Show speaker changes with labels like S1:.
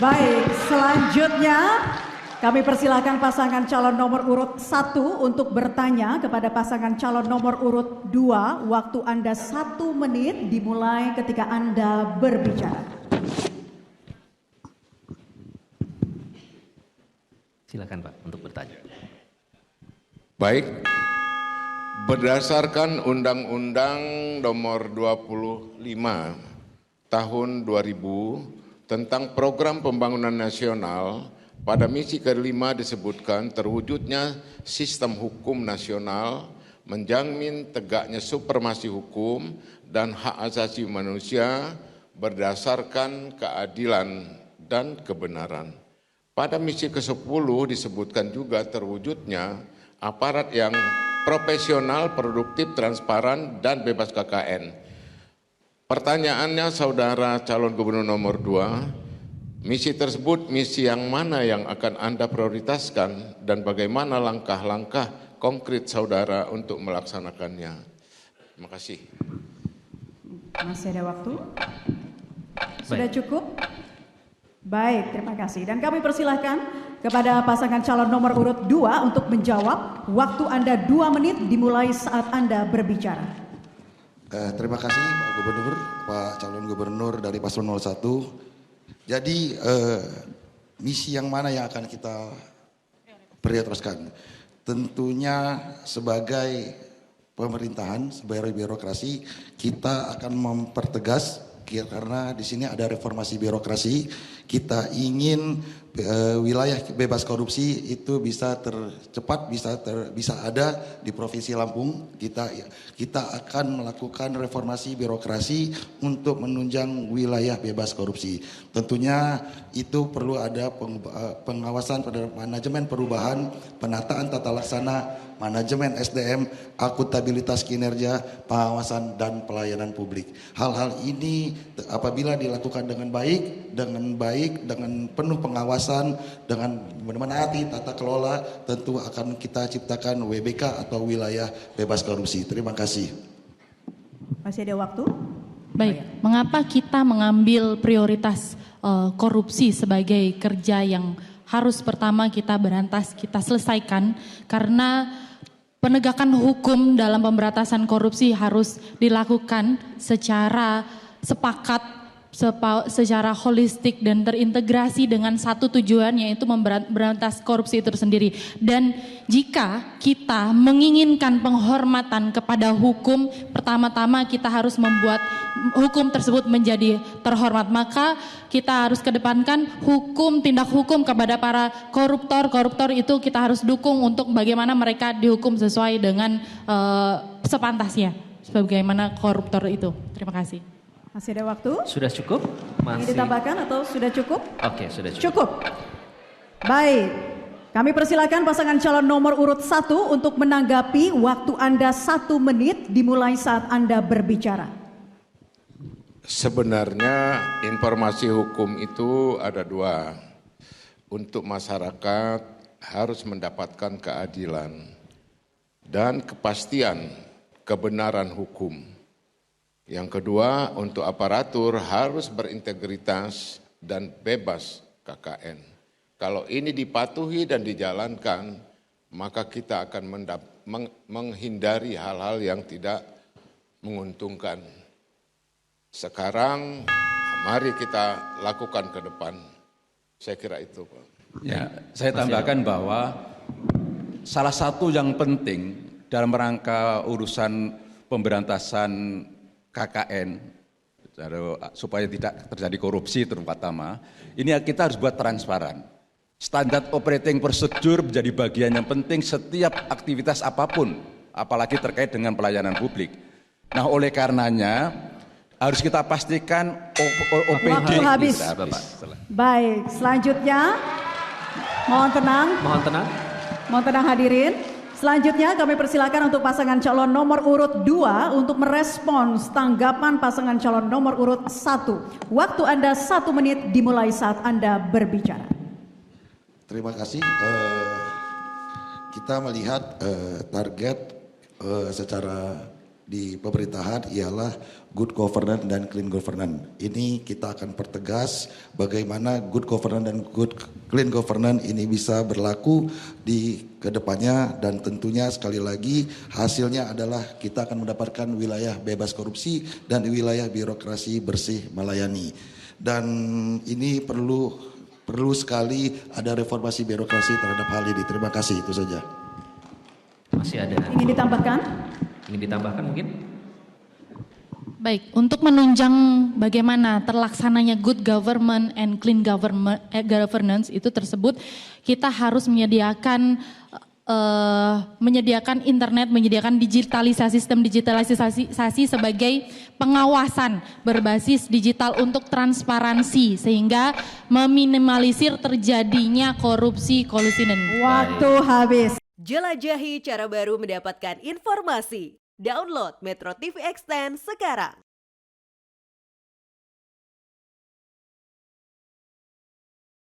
S1: Baik, selanjutnya kami persilahkan pasangan calon nomor urut 1 untuk bertanya kepada pasangan calon nomor urut 2. Waktu Anda 1 menit dimulai ketika Anda berbicara.
S2: Silakan Pak untuk bertanya.
S3: Baik, berdasarkan Undang-Undang Nomor 25 Tahun 2000 tentang Program Pembangunan Nasional, pada misi kelima disebutkan terwujudnya sistem hukum nasional, menjamin tegaknya supremasi hukum dan hak asasi manusia berdasarkan keadilan dan kebenaran. Pada misi ke-10 disebutkan juga terwujudnya aparat yang profesional, produktif, transparan, dan bebas KKN. Pertanyaannya saudara calon gubernur nomor 2, misi tersebut misi yang mana yang akan Anda prioritaskan dan bagaimana langkah-langkah konkret saudara untuk melaksanakannya? Terima kasih.
S1: Masih ada waktu? Sudah cukup? Baik, terima kasih. Dan kami persilahkan kepada pasangan calon nomor urut 2 untuk menjawab. Waktu Anda 2 menit dimulai saat Anda berbicara.
S4: Terima kasih Pak Gubernur, Pak calon gubernur dari paslon 01. Jadi misi yang mana yang akan kita prioritaskan? Tentunya sebagai pemerintahan, sebagai birokrasi, kita akan mempertegas karena di sini ada reformasi birokrasi. Kita ingin wilayah bebas korupsi itu bisa tercepat, bisa ada di Provinsi Lampung. Kita akan melakukan reformasi birokrasi untuk menunjang wilayah bebas korupsi. Tentunya itu perlu ada pengawasan pada manajemen perubahan, penataan tata laksana, manajemen SDM, akuntabilitas kinerja, pengawasan dan pelayanan publik. Hal-hal ini apabila dilakukan dengan baik, dengan penuh pengawasan, dengan menaati tata kelola, tentu akan kita ciptakan WBK atau wilayah bebas korupsi. Terima kasih.
S1: Masih ada waktu?
S5: Baik, mengapa kita mengambil prioritas korupsi sebagai kerja yang harus pertama kita berantas, kita selesaikan? Karena penegakan hukum dalam pemberantasan korupsi harus dilakukan secara sepakat, secara holistik dan terintegrasi dengan satu tujuan, yaitu memberantas korupsi itu sendiri. Dan jika kita menginginkan penghormatan kepada hukum, pertama-tama kita harus membuat hukum tersebut menjadi terhormat. Maka kita harus kedepankan hukum, tindak hukum kepada para koruptor itu kita harus dukung untuk bagaimana mereka dihukum sesuai dengan sepantasnya sebagaimana koruptor itu. Terima kasih.
S1: Masih ada waktu?
S2: Sudah cukup?
S1: Ingin ditambahkan atau sudah cukup?
S2: Oke, sudah cukup.
S1: Cukup. Baik, kami persilakan pasangan calon nomor urut 1 untuk menanggapi. Waktu Anda 1 menit dimulai saat Anda berbicara.
S3: Sebenarnya informasi hukum itu ada 2. Untuk masyarakat harus mendapatkan keadilan dan kepastian kebenaran hukum. Yang kedua, untuk aparatur harus berintegritas dan bebas KKN. Kalau ini dipatuhi dan dijalankan, maka kita akan menghindari hal-hal yang tidak menguntungkan. Sekarang, mari kita lakukan ke depan. Saya kira itu, Pak.
S6: Ya, saya tambahkan bahwa salah satu yang penting dalam rangka urusan pemberantasan KKN supaya tidak terjadi korupsi terutama, ini kita harus buat transparan. Standar operating procedure menjadi bagian yang penting setiap aktivitas apapun, apalagi terkait dengan pelayanan publik. Nah, oleh karenanya harus kita pastikan OPD.
S1: Waktu habis. Baik, selanjutnya mohon tenang.
S2: Mohon tenang.
S1: Mohon tenang hadirin. Selanjutnya kami persilakan untuk pasangan calon nomor urut 2 untuk merespons tanggapan pasangan calon nomor urut 1. Waktu Anda 1 menit dimulai saat Anda berbicara.
S4: Terima kasih. Kita melihat target secara di pemerintahan ialah good governance dan clean governance. Ini kita akan pertegas bagaimana good governance dan good clean governance ini bisa berlaku di kedepannya, dan tentunya sekali lagi hasilnya adalah kita akan mendapatkan wilayah bebas korupsi dan wilayah birokrasi bersih melayani. Dan ini perlu sekali ada reformasi birokrasi terhadap hal ini. Terima kasih, itu saja.
S2: Masih ada.
S1: Ingin ditambahkan?
S2: Ingin ditambahkan mungkin?
S5: Baik, untuk menunjang bagaimana terlaksananya good government and clean governance itu tersebut, kita harus menyediakan internet, menyediakan sistem digitalisasi sebagai pengawasan berbasis digital untuk transparansi sehingga meminimalisir terjadinya korupsi, kolusi dan
S1: Waktu habis.
S7: Jelajahi cara baru mendapatkan informasi. Download Metro TV Extend sekarang.